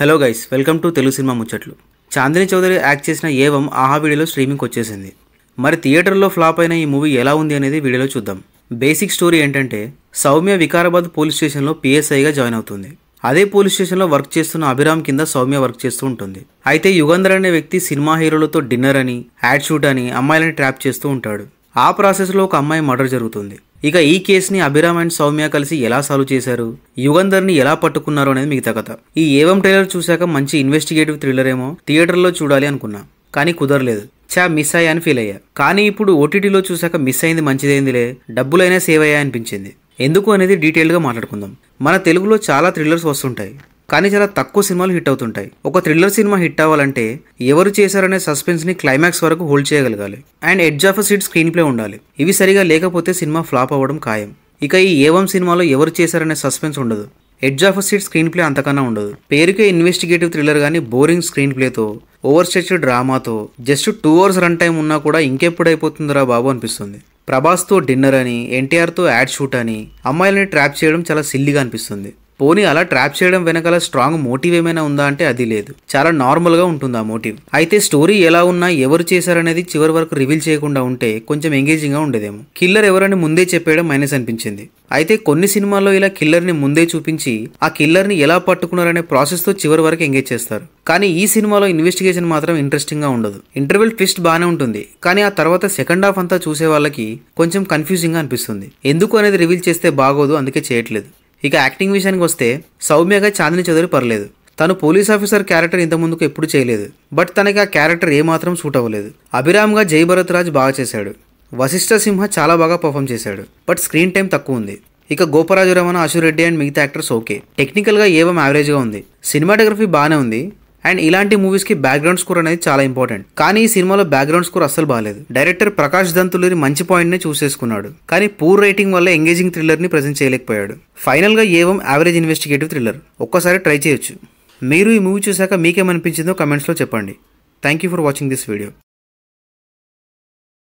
Hello guys, welcome to Telugu cinema ముచ్చట్లు. Chandini Chowdary act చేసిన ఏవం ఆహా వీడియోలో స్ట్రీమింగ్కి వచ్చేసింది. మరి థియేటర్లో ఫ్లాప్ అయిన ఈ మూవీ ఎలా ఉంది అనేది వీడియోలో చూద్దాం. బేసిక్ స్టోరీ ఏంటంటే, సౌమ్య వికారాబాద్ పోలీస్ స్టేషన్లో పిఎస్ఐగా జాయిన్ అవుతుంది. అదే పోలీస్ స్టేషన్లో వర్క్ చేస్తున్న అభిరామ్ కింద సౌమ్య వర్క్ చేస్తూ ఉంటుంది. అయితే యుగంధర్ అనే వ్యక్తి సినిమా హీరోలతో డిన్నర్ అని, యాడ్ షూట్ అని అమ్మాయిలని ట్రాప్ చేస్తూ ఉంటాడు. ఆ ప్రాసెస్లో ఒక అమ్మాయి మర్డర్ జరుగుతుంది. ఇక ఈ కేసుని అభిరామ్ అండ్ సౌమ్య కలిసి ఎలా సాల్వ్ చేశారు, యుగంధర్ని ఎలా పట్టుకున్నారు అనేది మిగతా కథ. ఈ ఏవం ట్రైలర్ చూశాక మంచి ఇన్వెస్టిగేటివ్ థ్రిల్లర్ ఏమో థియేటర్లో చూడాలి అనుకున్నా, కానీ కుదరలేదు. మిస్ అయ్యా అని ఫీల్ అయ్యా. కానీ ఇప్పుడు ఓటీటీలో చూశాక మిస్ అయింది మంచిదైందిలే, డబ్బులైనా సేవ్ అయ్యా అనిపించింది. ఎందుకు అనేది డీటెయిల్గా మాట్లాడుకుందాం. మన తెలుగులో చాలా థ్రిల్లర్స్ వస్తుంటాయి, కానీ చాలా తక్కువ సినిమాలు హిట్ అవుతుంటాయి. ఒక థ్రిల్లర్ సినిమా హిట్ అవ్వాలంటే ఎవరు చేశారనే సస్పెన్స్ని క్లైమాక్స్ వరకు హోల్డ్ చేయగలగాలి. And edge of seat screen play ఉండాలి. ఇవి సరిగా లేకపోతే సినిమా ఫ్లాప్ అవ్వడం ఖాయం. ఇక ఈ ఏవం సినిమాలో ఎవరు చేశారనే సస్పెన్స్ ఉండదు, edge of seat screenplay అంతకన్నా ఉండదు. పేరుకే ఇన్వెస్టిగేటివ్ థ్రిల్లర్ కానీ బోరింగ్ స్క్రీన్ ప్లేతో, ఓవర్ స్ట్రెచ్ డ్రామాతో జస్ట్ 2 hours రన్ టైం ఉన్నా కూడా ఇంకెప్పుడు అయిపోతుందిరా బాబు అనిపిస్తుంది. ప్రభాస్తో డిన్నర్ అని, ఎన్టీఆర్తో యాడ్ షూట్ అని అమ్మాయిలని ట్రాప్ చేయడం చాలా సిల్లీగా అనిపిస్తుంది. పోనీ అలా ట్రాప్ చేయడం వెనకాల స్ట్రాంగ్ మోటివ్ ఏమైనా ఉందా అంటే అది లేదు. చాలా నార్మల్గా ఉంటుంది ఆ మోటివ్. అయితే స్టోరీ ఎలా ఉన్నా ఎవరు చేశారనేది చివరి వరకు రివీల్ చేయకుండా ఉంటే కొంచెం ఎంగేజింగ్గా ఉండేదేమో. కిల్లర్ ఎవరని ముందే చెప్పేయడం మైనస్ అనిపించింది. అయితే కొన్ని సినిమాల్లో ఇలా కిల్లర్ని ముందే చూపించి ఆ కిల్లర్ని ఎలా పట్టుకున్నారనే ప్రాసెస్తో చివరి వరకు ఎంగేజ్ చేస్తారు. కానీ ఈ సినిమాలో ఇన్వెస్టిగేషన్ మాత్రం ఇంట్రెస్టింగ్గా ఉండదు. ఇంటర్వెల్ ట్విస్ట్ బాగానే ఉంటుంది, కానీ ఆ తర్వాత సెకండ్ హాఫ్ అంతా చూసే వాళ్ళకి కొంచెం కన్ఫ్యూజింగ్గా అనిపిస్తుంది. ఎందుకు అనేది రివీల్ చేస్తే బాగోదు, అందుకే చేయట్లేదు. ఇక యాక్టింగ్ విషయానికి వస్తే సౌమ్యగా చాందిని చౌదరి పర్లేదు. తను పోలీస్ ఆఫీసర్ క్యారెక్టర్ ఇంతకుముందుకు ఎప్పుడు చేయలేదు, బట్ తనకి ఆ క్యారెక్టర్ ఏమాత్రం సూట్ అవ్వలేదు. అభిరామ్గా జై భరత్ రాజ్ బాగా చేశాడు. వశిష్ఠ సింహ చాలా బాగా పర్ఫామ్ చేశాడు, బట్ స్క్రీన్ టైం తక్కువ ఉంది. ఇక గోపరాజు రమణ, అశు రెడ్డి అండ్ మిగతా యాక్టర్స్ ఓకే. టెక్నికల్గా ఏవం యావరేజ్గా ఉంది. సినిమాటోగ్రఫీ బాగానే ఉంది. అండ్ ఇలాంటి మూవీస్కి బ్యాక్గ్రౌండ్ స్కోర్ అనేది చాలా ఇంపార్టెంట్. కానీ ఈ సినిమాలో బ్యాక్గ్రౌండ్ స్కోర్ అస్సలు బాగాలేదు. డైరెక్టర్ ప్రకాష్ దంతులూరి మంచి పాయింట్నే చూసేసుకున్నాడు, కానీ పూర్ రేటింగ్ వల్ల ఎంగేజింగ్ థ్రిల్లర్ని ప్రజెంట్ చేయలేకపోయాడు. ఫైనల్గా ఏవం యావరేజ్ ఇన్వెస్టిగేటివ్ థ్రిల్లర్. ఒక్కసారి ట్రై చేయొచ్చు. మీరు ఈ మూవీ చూశాక మీకేమనిపించిందో కమెంట్స్లో చెప్పండి. Thank you for watching this video.